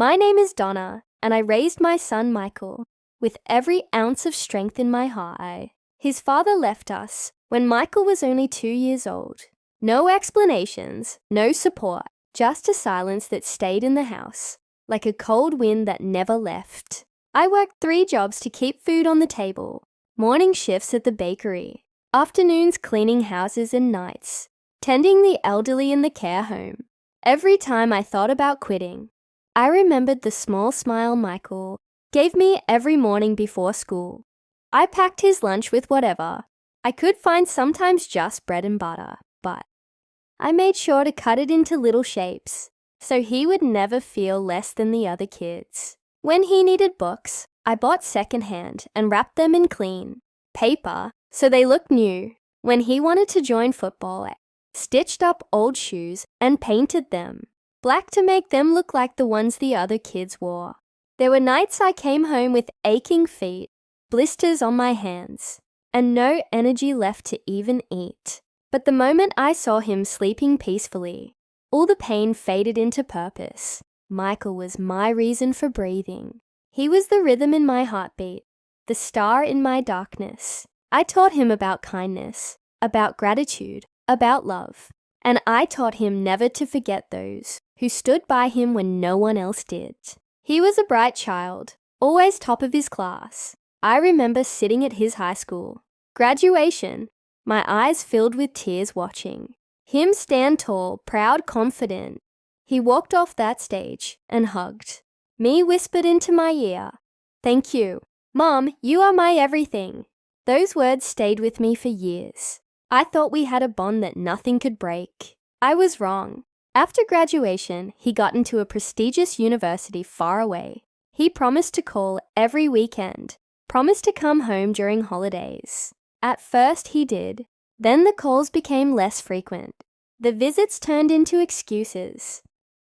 My name is Donna, and I raised my son Michael with every ounce of strength in my heart. His father left us when Michael was only 2 years old. No explanations, no support, just a silence that stayed in the house, like a cold wind that never left. I worked 3 jobs to keep food on the table. Morning shifts at the bakery, afternoons cleaning houses and nights, tending the elderly in the care home. Every time I thought about quitting, I remembered the small smile Michael gave me every morning before school. I packed his lunch with whatever I could find, sometimes just bread and butter, but I made sure to cut it into little shapes so he would never feel less than the other kids. When he needed books, I bought secondhand and wrapped them in clean paper so they looked new. When he wanted to join football, I stitched up old shoes and painted them black to make them look like the ones the other kids wore. There were nights I came home with aching feet, blisters on my hands, and no energy left to even eat. But the moment I saw him sleeping peacefully, all the pain faded into purpose. Michael was my reason for breathing. He was the rhythm in my heartbeat, the star in my darkness. I taught him about kindness, about gratitude, about love. And I taught him never to forget those who stood by him when no one else did. He was a bright child, always top of his class. I remember sitting at his high school graduation, my eyes filled with tears watching him stand tall, proud, confident. He walked off that stage and hugged me, whispered into my ear, "Thank you. Mom, you are my everything." Those words stayed with me for years. I thought we had a bond that nothing could break. I was wrong. After graduation, he got into a prestigious university far away. He promised to call every weekend, promised to come home during holidays. At first he did. Then the calls became less frequent. The visits turned into excuses.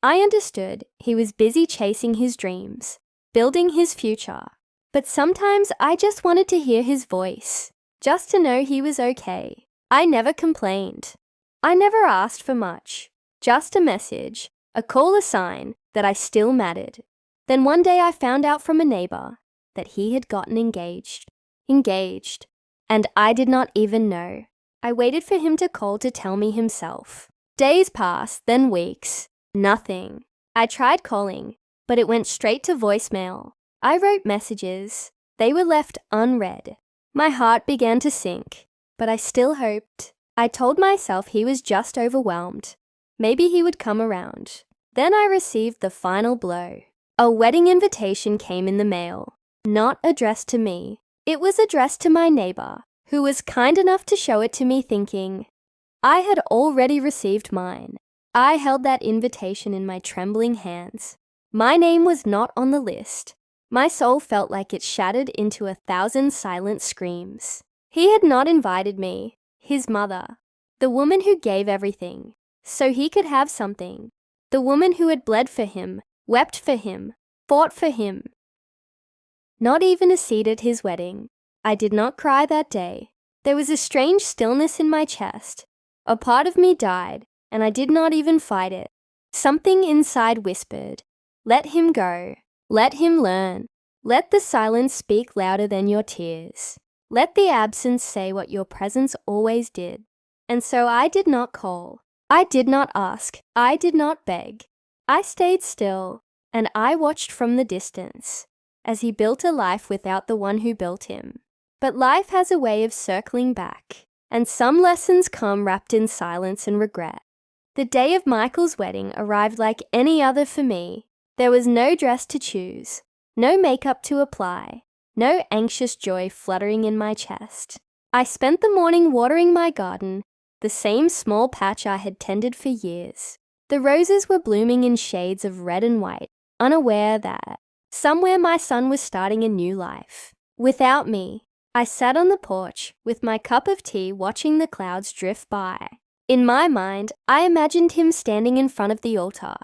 I understood he was busy chasing his dreams, building his future. But sometimes I just wanted to hear his voice, just to know he was okay. I never complained. I never asked for much, just a message, a call, a sign that I still mattered. Then one day I found out from a neighbor that he had gotten engaged, and I did not even know. I waited for him to call to tell me himself. Days passed, then weeks, nothing. I tried calling, but it went straight to voicemail. I wrote messages. They were left unread. My heart began to sink, but I still hoped. I told myself he was just overwhelmed. Maybe he would come around. Then I received the final blow. A wedding invitation came in the mail, not addressed to me. It was addressed to my neighbor, who was kind enough to show it to me, thinking I had already received mine. I held that invitation in my trembling hands. My name was not on the list. My soul felt like it shattered into 1,000 silent screams. He had not invited me, his mother, the woman who gave everything, so he could have something, the woman who had bled for him, wept for him, fought for him. Not even a seat at his wedding. I did not cry that day. There was a strange stillness in my chest. A part of me died, and I did not even fight it. Something inside whispered, "Let him go. Let him learn. Let the silence speak louder than your tears. Let the absence say what your presence always did." And so I did not call. I did not ask. I did not beg. I stayed still, and I watched from the distance as he built a life without the one who built him. But life has a way of circling back, and some lessons come wrapped in silence and regret. The day of Michael's wedding arrived like any other for me. There was no dress to choose, no makeup to apply, no anxious joy fluttering in my chest. I spent the morning watering my garden, the same small patch I had tended for years. The roses were blooming in shades of red and white, unaware that somewhere my son was starting a new life. Without me, I sat on the porch with my cup of tea watching the clouds drift by. In my mind, I imagined him standing in front of the altar,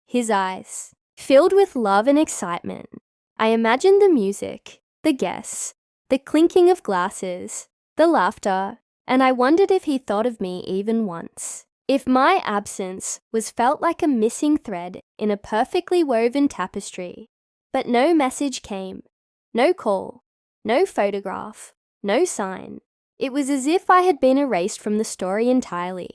his eyes filled with love and excitement. I imagined the music, the guests, the clinking of glasses, the laughter, and I wondered if he thought of me even once. If my absence was felt like a missing thread in a perfectly woven tapestry, but no message came, no call, no photograph, no sign. It was as if I had been erased from the story entirely.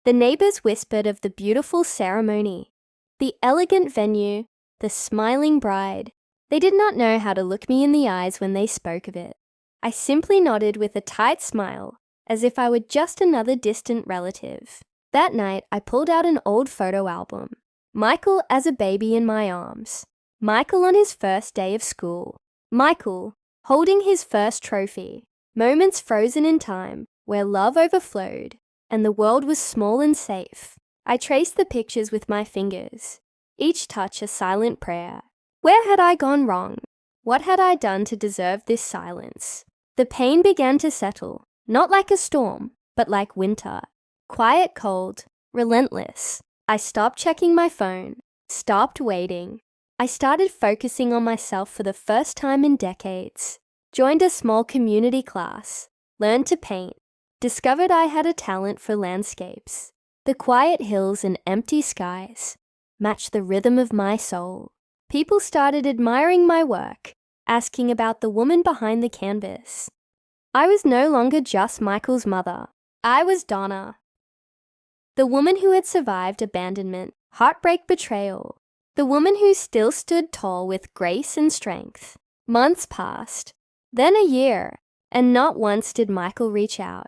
The neighbors whispered of the beautiful ceremony, the elegant venue, the smiling bride. They did not know how to look me in the eyes when they spoke of it. I simply nodded with a tight smile, as if I were just another distant relative. That night, I pulled out an old photo album. Michael as a baby in my arms. Michael on his first day of school. Michael holding his first trophy. Moments frozen in time, where love overflowed, and the world was small and safe. I traced the pictures with my fingers, each touch a silent prayer. Where had I gone wrong? What had I done to deserve this silence? The pain began to settle, not like a storm, but like winter. Quiet, cold, relentless. I stopped checking my phone, stopped waiting. I started focusing on myself for the first time in decades. Joined a small community class, learned to paint, discovered I had a talent for landscapes. The quiet hills and empty skies matched the rhythm of my soul. People started admiring my work, asking about the woman behind the canvas. I was no longer just Michael's mother. I was Donna. The woman who had survived abandonment, heartbreak, betrayal. The woman who still stood tall with grace and strength. Months passed, then a year, and not once did Michael reach out.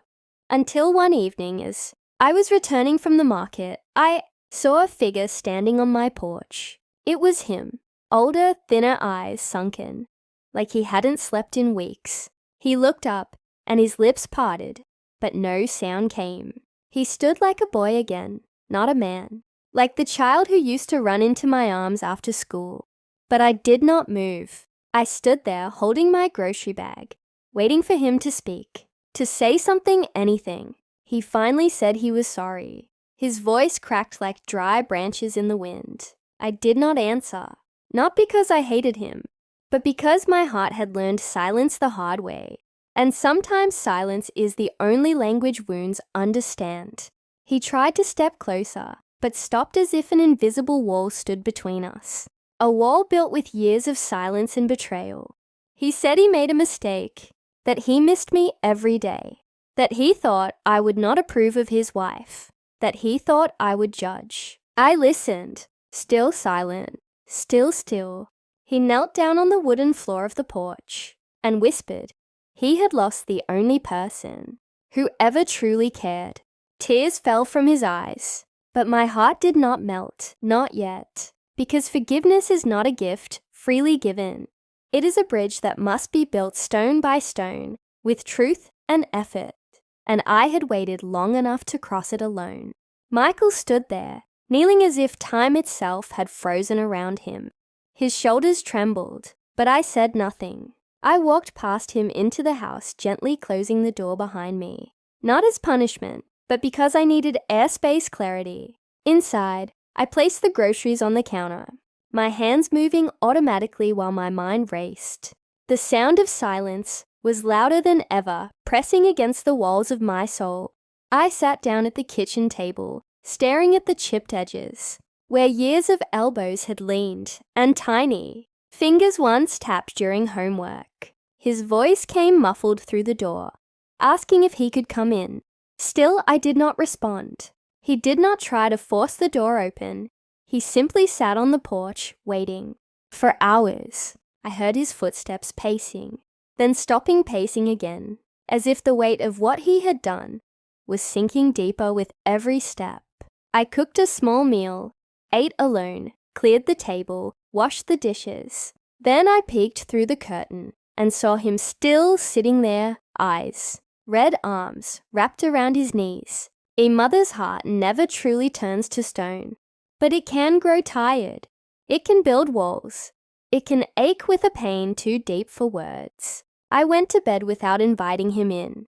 Until one evening, as I was returning from the market, I saw a figure standing on my porch. It was him, older, thinner eyes sunken, like he hadn't slept in weeks. He looked up, and his lips parted, but no sound came. He stood like a boy again, not a man, like the child who used to run into my arms after school. But I did not move. I stood there holding my grocery bag, waiting for him to speak, to say something, anything. He finally said he was sorry. His voice cracked like dry branches in the wind. I did not answer, not because I hated him, but because my heart had learned silence the hard way. And sometimes silence is the only language wounds understand. He tried to step closer, but stopped as if an invisible wall stood between us. A wall built with years of silence and betrayal. He said he made a mistake, that he missed me every day, that he thought I would not approve of his wife, that he thought I would judge. I listened, still silent, still still. He knelt down on the wooden floor of the porch and whispered he had lost the only person who ever truly cared. Tears fell from his eyes, but my heart did not melt, not yet, because forgiveness is not a gift freely given. It is a bridge that must be built stone by stone, with truth and effort, and I had waited long enough to cross it alone. Michael stood there, kneeling as if time itself had frozen around him. His shoulders trembled, but I said nothing. I walked past him into the house, gently closing the door behind me. Not as punishment, but because I needed airspace clarity. Inside, I placed the groceries on the counter, my hands moving automatically while my mind raced. The sound of silence was louder than ever, pressing against the walls of my soul. I sat down at the kitchen table, staring at the chipped edges, where years of elbows had leaned, and tiny fingers once tapped during homework. His voice came muffled through the door, asking if he could come in. Still, I did not respond. He did not try to force the door open. He simply sat on the porch, waiting. For hours, I heard his footsteps pacing, then stopping pacing again, as if the weight of what he had done was sinking deeper with every step. I cooked a small meal, ate alone, cleared the table, washed the dishes. Then I peeked through the curtain and saw him still sitting there, eyes, red arms wrapped around his knees. A mother's heart never truly turns to stone, but it can grow tired. It can build walls. It can ache with a pain too deep for words. I went to bed without inviting him in.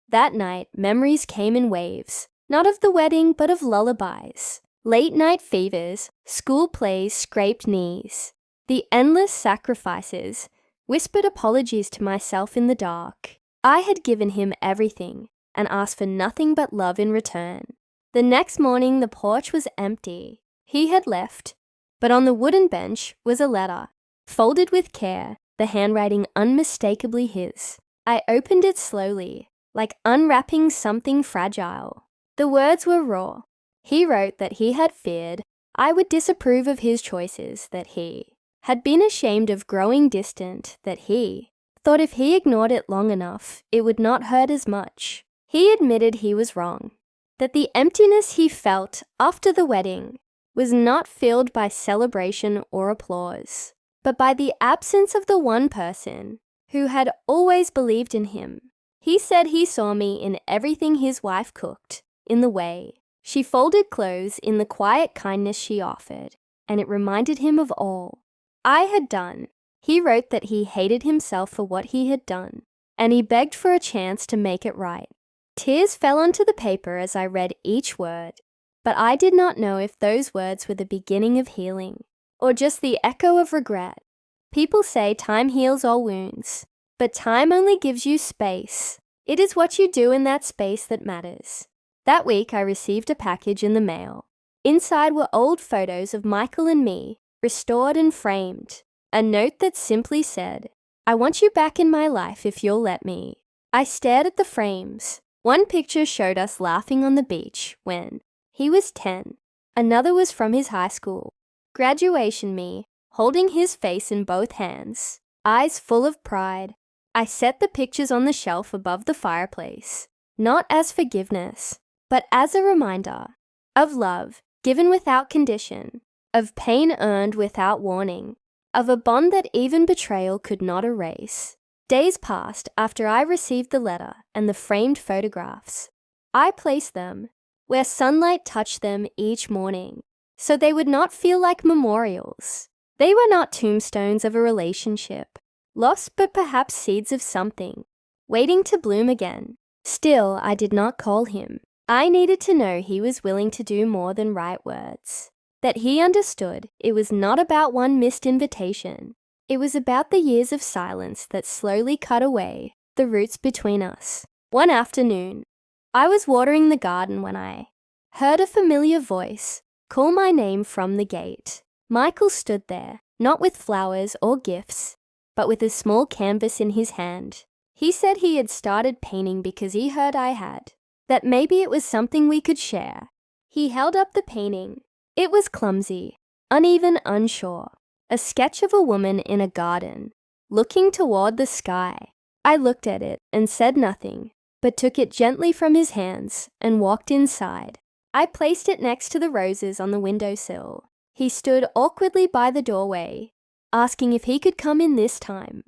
That night, memories came in waves, not of the wedding, but of lullabies. Late-night fevers, school plays, scraped knees. The endless sacrifices, whispered apologies to myself in the dark. I had given him everything and asked for nothing but love in return. The next morning, the porch was empty. He had left, but on the wooden bench was a letter, folded with care, the handwriting unmistakably his. I opened it slowly, like unwrapping something fragile. The words were raw. He wrote that he had feared I would disapprove of his choices, that he had been ashamed of growing distant, that he thought if he ignored it long enough, it would not hurt as much. He admitted he was wrong, that the emptiness he felt after the wedding was not filled by celebration or applause, but by the absence of the one person who had always believed in him. He said he saw me in everything his wife cooked, in the way she folded clothes, in the quiet kindness she offered, and it reminded him of all I had done. He wrote that he hated himself for what he had done, and he begged for a chance to make it right. Tears fell onto the paper as I read each word, but I did not know if those words were the beginning of healing, or just the echo of regret. People say time heals all wounds, but time only gives you space. It is what you do in that space that matters. That week, I received a package in the mail. Inside were old photos of Michael and me, restored and framed. A note that simply said, "I want you back in my life if you'll let me." I stared at the frames. One picture showed us laughing on the beach when he was 10. Another was from his high school graduation, me holding his face in both hands, eyes full of pride. I set the pictures on the shelf above the fireplace, not as forgiveness, but as a reminder of love given without condition, of pain earned without warning, of a bond that even betrayal could not erase. Days passed after I received the letter and the framed photographs. I placed them where sunlight touched them each morning, so they would not feel like memorials. They were not tombstones of a relationship, lost but perhaps seeds of something, waiting to bloom again. Still, I did not call him. I needed to know he was willing to do more than write words, that he understood it was not about one missed invitation. It was about the years of silence that slowly cut away the roots between us. One afternoon, I was watering the garden when I heard a familiar voice call my name from the gate. Michael stood there, not with flowers or gifts, but with a small canvas in his hand. He said he had started painting because he heard I had, that maybe it was something we could share. He held up the painting. It was clumsy, uneven, unsure. A sketch of a woman in a garden, looking toward the sky. I looked at it and said nothing, but took it gently from his hands and walked inside. I placed it next to the roses on the windowsill. He stood awkwardly by the doorway, asking if he could come in this time.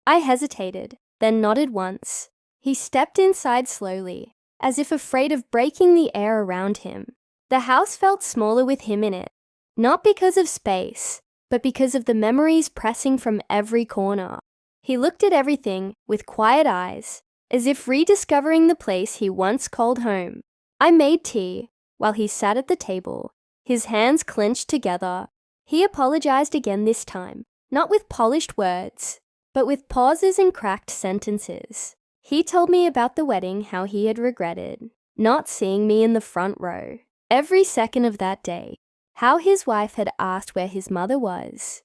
I hesitated, then nodded once. He stepped inside slowly, as if afraid of breaking the air around him. The house felt smaller with him in it, not because of space, but because of the memories pressing from every corner. He looked at everything with quiet eyes, as if rediscovering the place he once called home. I made tea while he sat at the table, his hands clenched together. He apologized again this time, not with polished words, but with pauses and cracked sentences. He told me about the wedding, how he had regretted not seeing me in the front row every second of that day, how his wife had asked where his mother was,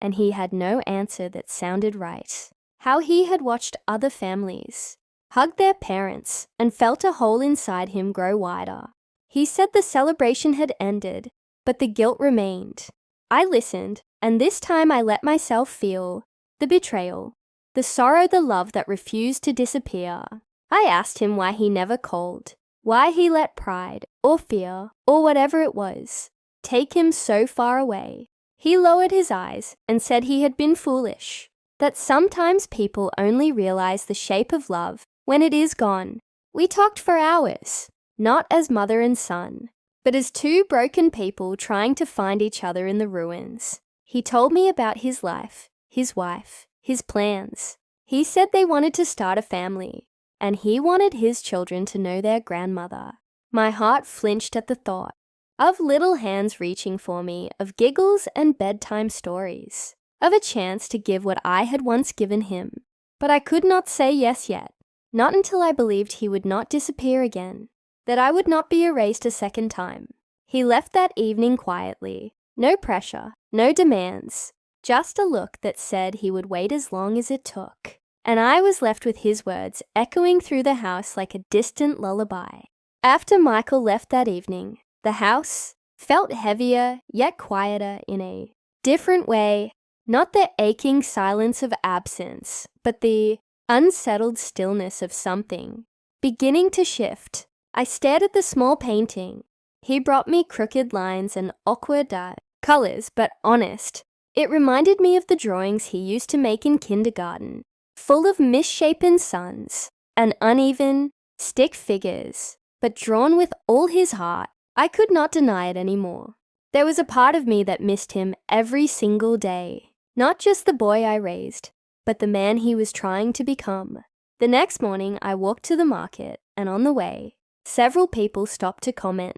and he had no answer that sounded right, how he had watched other families hug their parents and felt a hole inside him grow wider. He said the celebration had ended, but the guilt remained. I listened, and this time I let myself feel the betrayal, the sorrow, the love that refused to disappear. I asked him why he never called, why he let pride or fear or whatever it was take him so far away. He lowered his eyes and said he had been foolish, that sometimes people only realize the shape of love when it is gone. We talked for hours, not as mother and son, but as two broken people trying to find each other in the ruins. He told me about his life, his wife, his plans. He said they wanted to start a family, and he wanted his children to know their grandmother. My heart flinched at the thought of little hands reaching for me, of giggles and bedtime stories, of a chance to give what I had once given him. But I could not say yes yet, not until I believed he would not disappear again. that I would not be erased a second time. He left that evening quietly. No pressure, no demands, just a look that said he would wait as long as it took. And I was left with his words echoing through the house like a distant lullaby. After Michael left that evening, the house felt heavier yet quieter in a different way. Not the aching silence of absence, but the unsettled stillness of something beginning to shift. I stared at the small painting. He brought me crooked lines and awkward colors, but honest. It reminded me of the drawings he used to make in kindergarten, full of misshapen suns and uneven stick figures, but drawn with all his heart. I could not deny it anymore. There was a part of me that missed him every single day. Not just the boy I raised, but the man he was trying to become. The next morning, I walked to the market, and on the way, several people stopped to comment.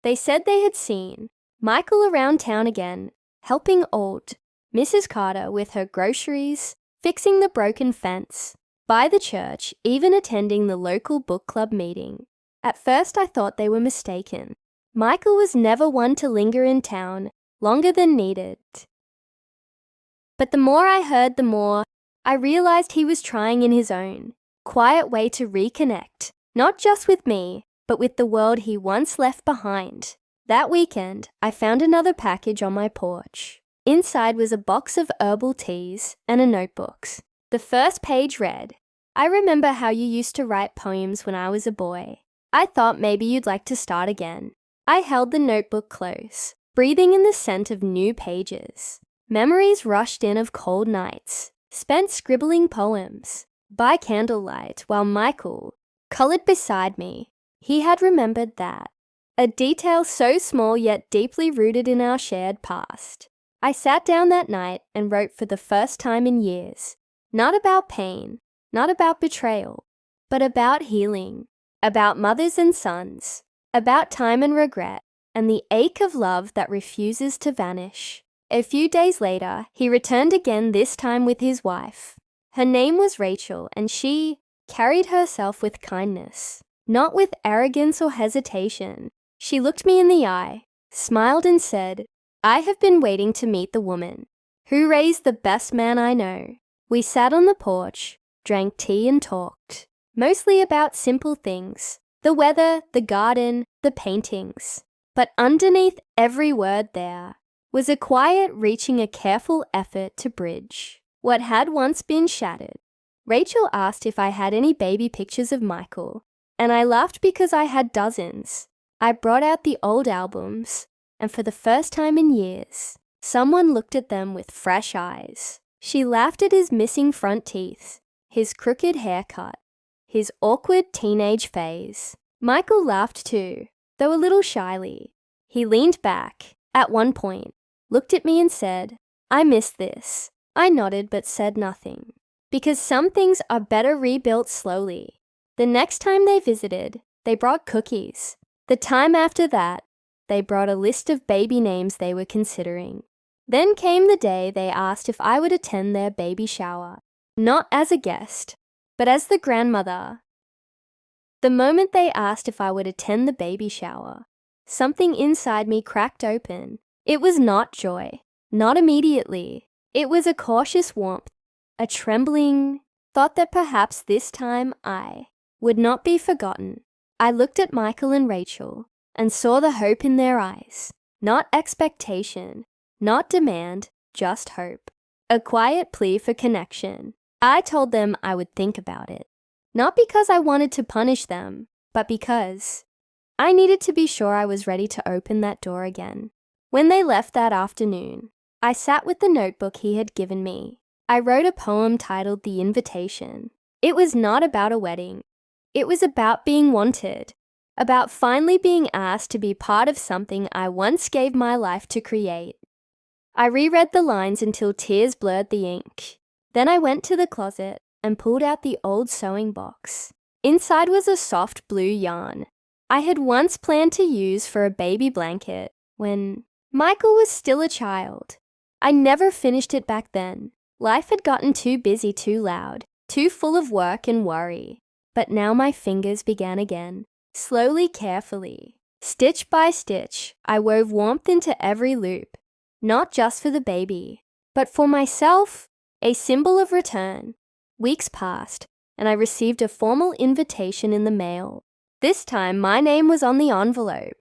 They said they had seen Michael around town again, helping old Mrs. Carter with her groceries, fixing the broken fence, by the church, even attending the local book club meeting. At first, I thought they were mistaken. Michael was never one to linger in town longer than needed. But the more I heard, the more I realized he was trying in his own quiet way to reconnect, not just with me, but with the world he once left behind. That weekend, I found another package on my porch. Inside was a box of herbal teas and a notebook. The first page read, "I remember how you used to write poems when I was a boy. I thought maybe you'd like to start again." I held the notebook close, breathing in the scent of new pages. Memories rushed in of cold nights, spent scribbling poems, by candlelight, while Michael colored beside me. He had remembered that. A detail so small yet deeply rooted in our shared past. I sat down that night and wrote for the first time in years. Not about pain, not about betrayal, but about healing, about mothers and sons, about time and regret, and the ache of love that refuses to vanish. A few days later, he returned again, this time with his wife. Her name was Rachel, and she carried herself with kindness, not with arrogance or hesitation. She looked me in the eye, smiled and said, "I have been waiting to meet the woman who raised the best man I know." We sat on the porch, drank tea and talked, mostly about simple things, the weather, the garden, the paintings. But underneath every word there was a quiet, reaching, a careful effort to bridge what had once been shattered. Rachel asked if I had any baby pictures of Michael, and I laughed because I had dozens. I brought out the old albums, and for the first time in years, someone looked at them with fresh eyes. She laughed at his missing front teeth, his crooked haircut, his awkward teenage phase. Michael laughed too, though a little shyly. He leaned back, at one point, looked at me and said, "I miss this." I nodded but said nothing, because some things are better rebuilt slowly. The next time they visited, they brought cookies. The time after that, they brought a list of baby names they were considering. Then came the day they asked if I would attend their baby shower, not as a guest, but as the grandmother. The moment they asked if I would attend the baby shower, something inside me cracked open. It was not joy, not immediately. It was a cautious warmth, a trembling thought that perhaps this time I would not be forgotten. I looked at Michael and Rachel and saw the hope in their eyes, not expectation, not demand, just hope. A quiet plea for connection. I told them I would think about it, not because I wanted to punish them, but because I needed to be sure I was ready to open that door again. When they left that afternoon, I sat with the notebook he had given me. I wrote a poem titled "The Invitation." It was not about a wedding. It was about being wanted, about finally being asked to be part of something I once gave my life to create. I reread the lines until tears blurred the ink. Then I went to the closet and pulled out the old sewing box. Inside was a soft blue yarn I had once planned to use for a baby blanket when Michael was still a child. I never finished it back then. Life had gotten too busy, too loud, too full of work and worry. But now my fingers began again. slowly, carefully. Stitch by stitch, I wove warmth into every loop, not just for the baby, but for myself, a symbol of return. Weeks passed, and I received a formal invitation in the mail. This time, my name was on the envelope.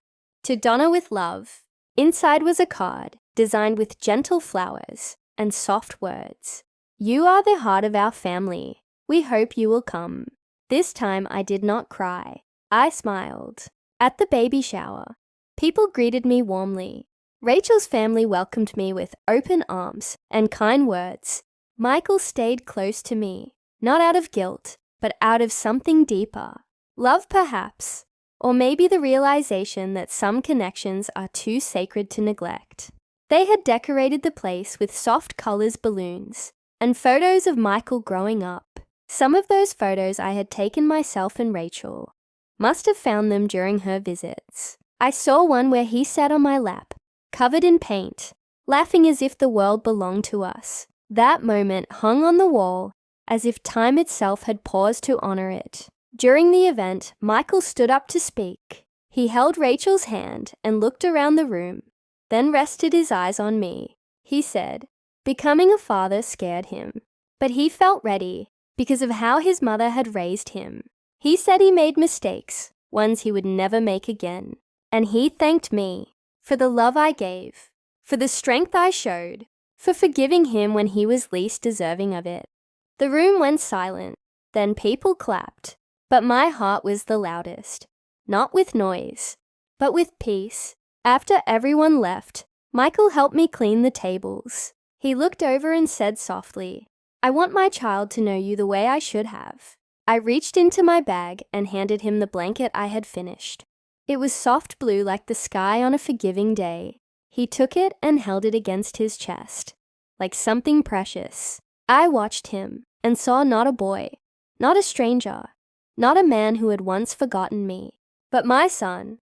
To Donna with love. Inside was a card, designed with gentle flowers and soft words. You are the heart of our family. We hope you will come. This time, I did not cry. I smiled. At the baby shower, people greeted me warmly. Rachel's family welcomed me with open arms and kind words. Michael stayed close to me, not out of guilt, but out of something deeper. Love, perhaps, or maybe the realization that some connections are too sacred to neglect. They had decorated the place with soft colors, balloons, and photos of Michael growing up. Some of those photos I had taken myself and Rachel. Must have found them during her visits. I saw one where he sat on my lap, covered in paint, laughing as if the world belonged to us. That moment hung on the wall as if time itself had paused to honor it. During the event, Michael stood up to speak. He held Rachel's hand and looked around the room, then rested his eyes on me. He said, becoming a father scared him, but he felt ready because of how his mother had raised him. He said he made mistakes, ones he would never make again. And he thanked me for the love I gave, for the strength I showed, for forgiving him when he was least deserving of it. The room went silent, then people clapped, but my heart was the loudest, not with noise, but with peace. After everyone left, Michael helped me clean the tables. He looked over and said softly, I want my child to know you the way I should have. I reached into my bag and handed him the blanket I had finished. It was soft blue like the sky on a forgiving day. He took it and held it against his chest, like something precious. I watched him and saw not a boy, not a stranger, not a man who had once forgotten me, but my son.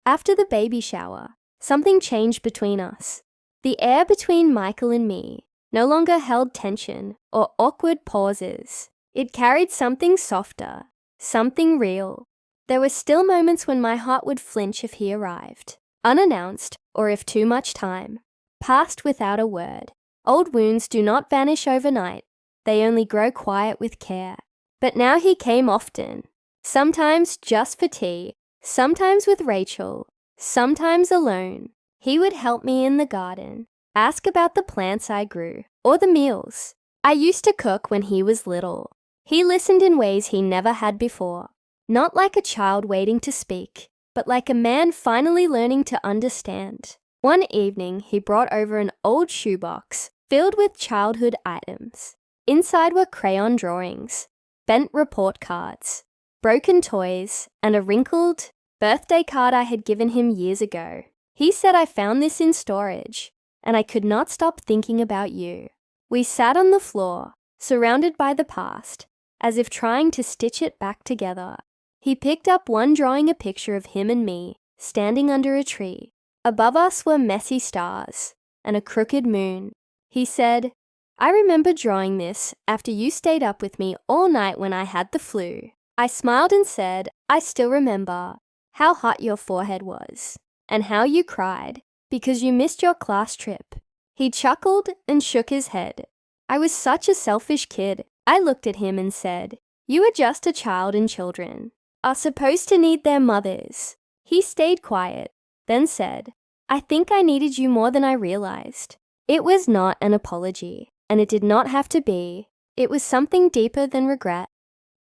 After the baby shower, something changed between us. The air between Michael and me no longer held tension or awkward pauses. It carried something softer, something real. There were still moments when my heart would flinch if he arrived, unannounced or if too much time passed without a word. Old wounds do not vanish overnight. They only grow quiet with care. But now he came often, sometimes just for tea, sometimes with Rachel, sometimes alone. He would help me in the garden, ask about the plants I grew, or the meals I used to cook when he was little. He listened in ways he never had before, not like a child waiting to speak, but like a man finally learning to understand. One evening, he brought over an old shoebox filled with childhood items. Inside were crayon drawings, bent report cards, broken toys, and a wrinkled birthday card I had given him years ago. He said I found this in storage, and I could not stop thinking about you. We sat on the floor, surrounded by the past, as if trying to stitch it back together. He picked up one, drawing a picture of him and me, standing under a tree. Above us were messy stars and a crooked moon. He said, I remember drawing this after you stayed up with me all night when I had the flu. I smiled and said, I still remember how hot your forehead was and how you cried because you missed your class trip. He chuckled and shook his head. I was such a selfish kid. I looked at him and said, you are just a child, and children are supposed to need their mothers. He stayed quiet, then said, I think I needed you more than I realized. It was not an apology, and it did not have to be. It was something deeper than regret.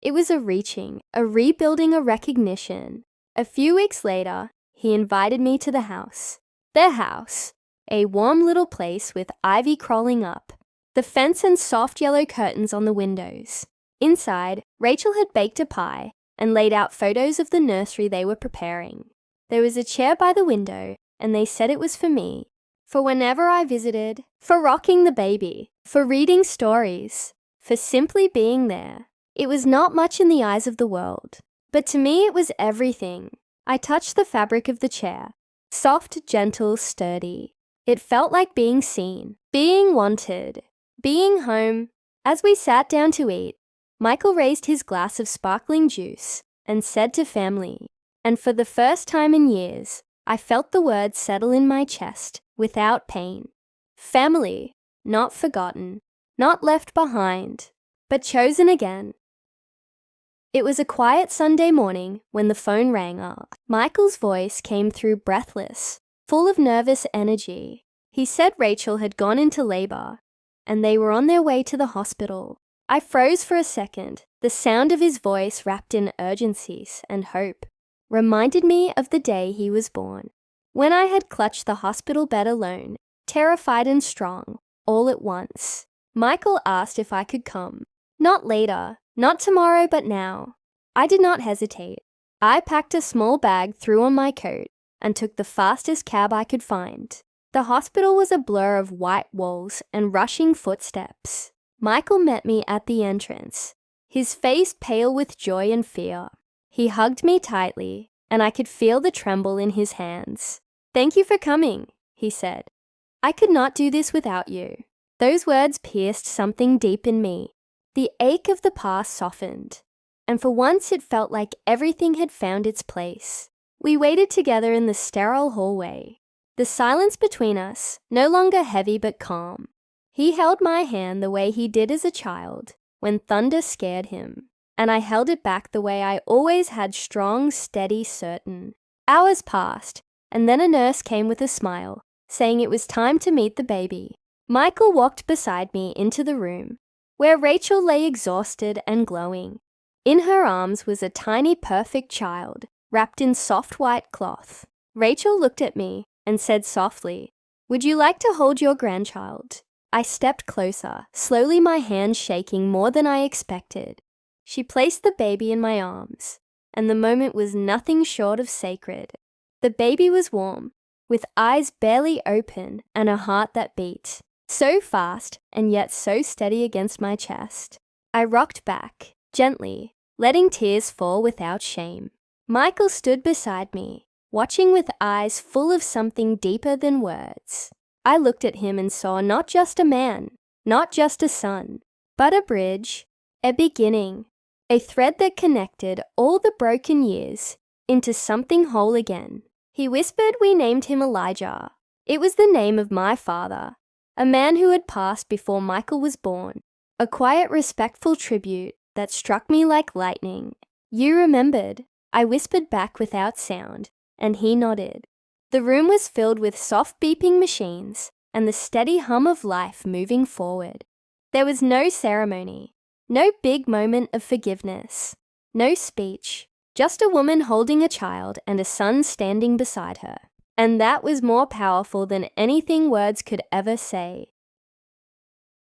It was a reaching, a rebuilding, a recognition. A few weeks later, he invited me to the house. Their house, a warm little place with ivy crawling up, the fence and soft yellow curtains on the windows. Inside, Rachel had baked a pie and laid out photos of the nursery they were preparing. There was a chair by the window, and they said it was for me, for whenever I visited, for rocking the baby, for reading stories, for simply being there. It was not much in the eyes of the world, but to me it was everything. I touched the fabric of the chair, soft, gentle, sturdy. It felt like being seen, being wanted, being home. As we sat down to eat, Michael raised his glass of sparkling juice and said to family. And for the first time in years, I felt the words settle in my chest without pain. Family, not forgotten, not left behind, but chosen again. It was a quiet Sunday morning when the phone rang up. Michael's voice came through breathless, full of nervous energy. He said Rachel had gone into labor, and they were on their way to the hospital. I froze for a second. The sound of his voice, wrapped in urgencies and hope, reminded me of the day he was born, when I had clutched the hospital bed alone, terrified and strong, all at once. Michael asked if I could come. Not later, not tomorrow, but now. I did not hesitate. I packed a small bag, threw on my coat, and took the fastest cab I could find. The hospital was a blur of white walls and rushing footsteps. Michael met me at the entrance, his face pale with joy and fear. He hugged me tightly, and I could feel the tremble in his hands. "Thank you for coming," he said. "I could not do this without you." Those words pierced something deep in me. The ache of the past softened, and for once it felt like everything had found its place. We waited together in the sterile hallway, the silence between us no longer heavy but calm. He held my hand the way he did as a child, when thunder scared him, and I held it back the way I always had, strong, steady, certain. Hours passed, and then a nurse came with a smile, saying it was time to meet the baby. Michael walked beside me into the room, where Rachel lay exhausted and glowing. In her arms was a tiny, perfect child, wrapped in soft white cloth. Rachel looked at me and said softly, "Would you like to hold your grandchild?" I stepped closer, slowly, my hand shaking more than I expected. She placed the baby in my arms, and the moment was nothing short of sacred. The baby was warm, with eyes barely open and a heart that beat, so fast and yet so steady against my chest. I rocked back, gently, letting tears fall without shame. Michael stood beside me, watching with eyes full of something deeper than words. I looked at him and saw not just a man, not just a son, but a bridge, a beginning, a thread that connected all the broken years into something whole again. He whispered we named him Elijah. It was the name of my father, a man who had passed before Michael was born, a quiet, respectful tribute that struck me like lightning. "You remembered," I whispered back without sound, and he nodded. The room was filled with soft beeping machines and the steady hum of life moving forward. There was no ceremony, no big moment of forgiveness, no speech, just a woman holding a child and a son standing beside her. And that was more powerful than anything words could ever say.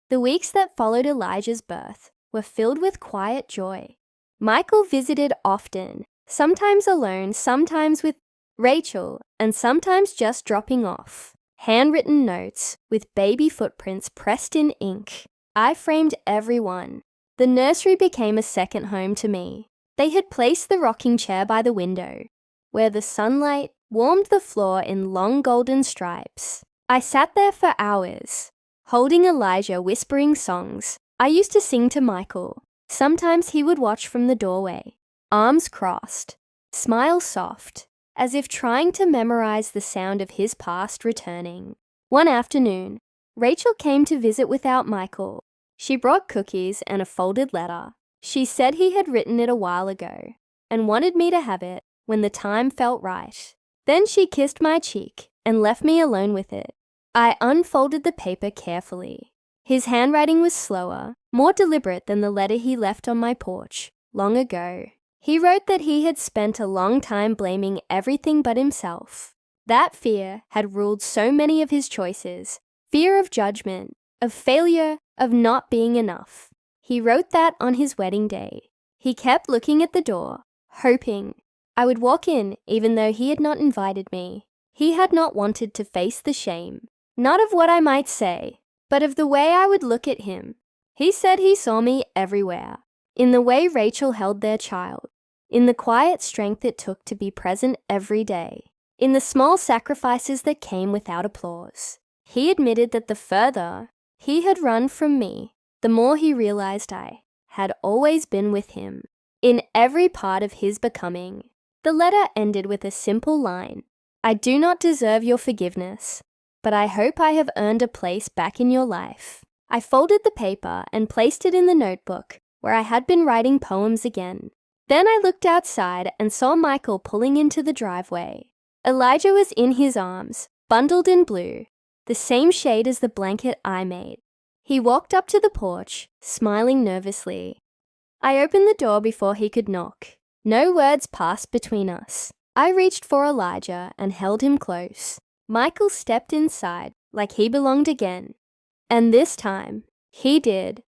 The weeks that followed Elijah's birth were filled with quiet joy. Michael visited often, sometimes alone, sometimes with Rachel, and sometimes just dropping off handwritten notes with baby footprints pressed in ink. I framed every one. The nursery became a second home to me. They had placed the rocking chair by the window, where the sunlight warmed the floor in long golden stripes. I sat there for hours, holding Elijah, whispering songs I used to sing to Michael. Sometimes he would watch from the doorway, arms crossed, smile soft, as if trying to memorize the sound of his past returning. One afternoon, Rachel came to visit without Michael. She brought cookies and a folded letter. She said he had written it a while ago and wanted me to have it when the time felt right. Then she kissed my cheek and left me alone with it. I unfolded the paper carefully. His handwriting was slower, more deliberate than the letter he left on my porch long ago. He wrote that he had spent a long time blaming everything but himself. That fear had ruled so many of his choices. Fear of judgment, of failure, of not being enough. He wrote that on his wedding day. He kept looking at the door, hoping I would walk in even though he had not invited me. He had not wanted to face the shame, not of what I might say, but of the way I would look at him. He said he saw me everywhere, in the way Rachel held their child, in the quiet strength it took to be present every day, in the small sacrifices that came without applause. He admitted that the further he had run from me, the more he realized I had always been with him. in every part of his becoming. The letter ended with a simple line: I do not deserve your forgiveness, but I hope I have earned a place back in your life. I folded the paper and placed it in the notebook where I had been writing poems again. Then I looked outside and saw Michael pulling into the driveway. Elijah was in his arms, bundled in blue, the same shade as the blanket I made. He walked up to the porch, smiling nervously. I opened the door before he could knock. No words passed between us. I reached for Elijah and held him close. Michael stepped inside like he belonged again. And this time, he did.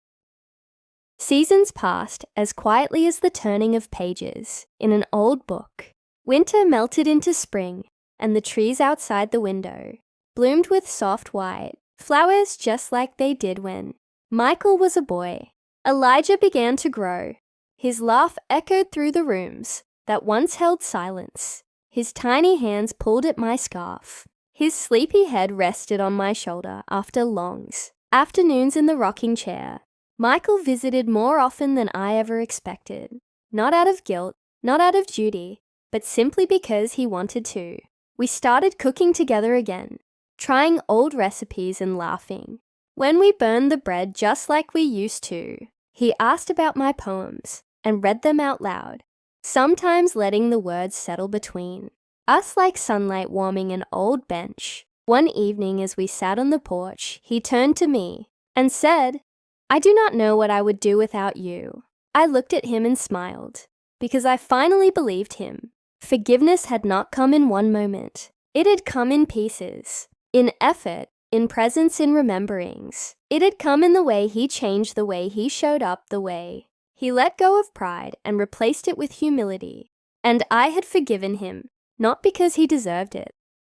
Seasons passed as quietly as the turning of pages in an old book. Winter melted into spring, and the trees outside the window bloomed with soft white flowers just like they did when Michael was a boy. Elijah began to grow. His laugh echoed through the rooms that once held silence. His tiny hands pulled at my scarf. His sleepy head rested on my shoulder after long afternoons in the rocking chair. Michael visited more often than I ever expected. Not out of guilt, not out of duty, but simply because he wanted to. We started cooking together again, trying old recipes and laughing. When we burned the bread just like we used to, he asked about my poems and read them out loud, sometimes letting the words settle between us like sunlight warming an old bench. One evening as we sat on the porch, he turned to me and said, I do not know what I would do without you. I looked at him and smiled, because I finally believed him. Forgiveness had not come in one moment. It had come in pieces, in effort, in presence, in rememberings. It had come in the way he changed, the way he showed up, the way he let go of pride and replaced it with humility. And I had forgiven him, not because he deserved it,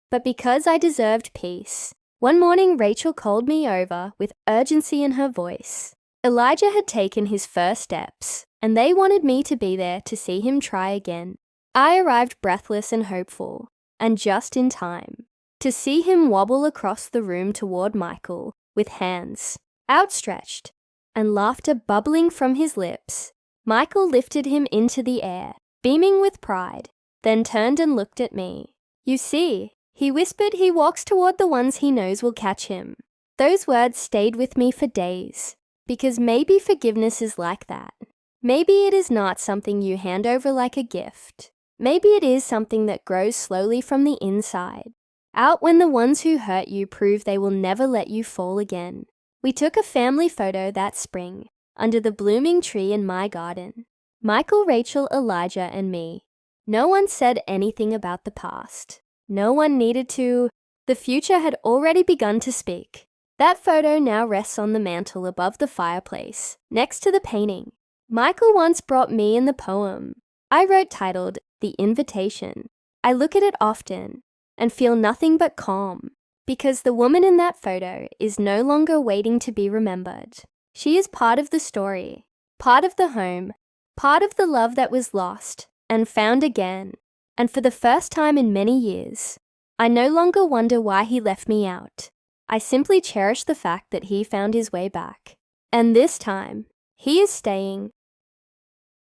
but because I deserved peace. One morning, Rachel called me over with urgency in her voice. Elijah had taken his first steps, and they wanted me to be there to see him try again. I arrived breathless and hopeful, and just in time, to see him wobble across the room toward Michael with hands outstretched and laughter bubbling from his lips. Michael lifted him into the air, beaming with pride, then turned and looked at me. You see, he whispered, he walks toward the ones he knows will catch him. Those words stayed with me for days, because maybe forgiveness is like that. Maybe it is not something you hand over like a gift. Maybe it is something that grows slowly from the inside, out when the ones who hurt you prove they will never let you fall again. We took a family photo that spring, under the blooming tree in my garden. Michael, Rachel, Elijah, and me. No one said anything about the past. No one needed to. The future had already begun to speak. That photo now rests on the mantle above the fireplace, next to the painting Michael once brought me in the poem I wrote titled The Invitation. I look at it often and feel nothing but calm, because the woman in that photo is no longer waiting to be remembered. She is part of the story, part of the home, part of the love that was lost and found again. And for the first time in many years, I no longer wonder why he left me out. I simply cherish the fact that he found his way back. And this time, he is staying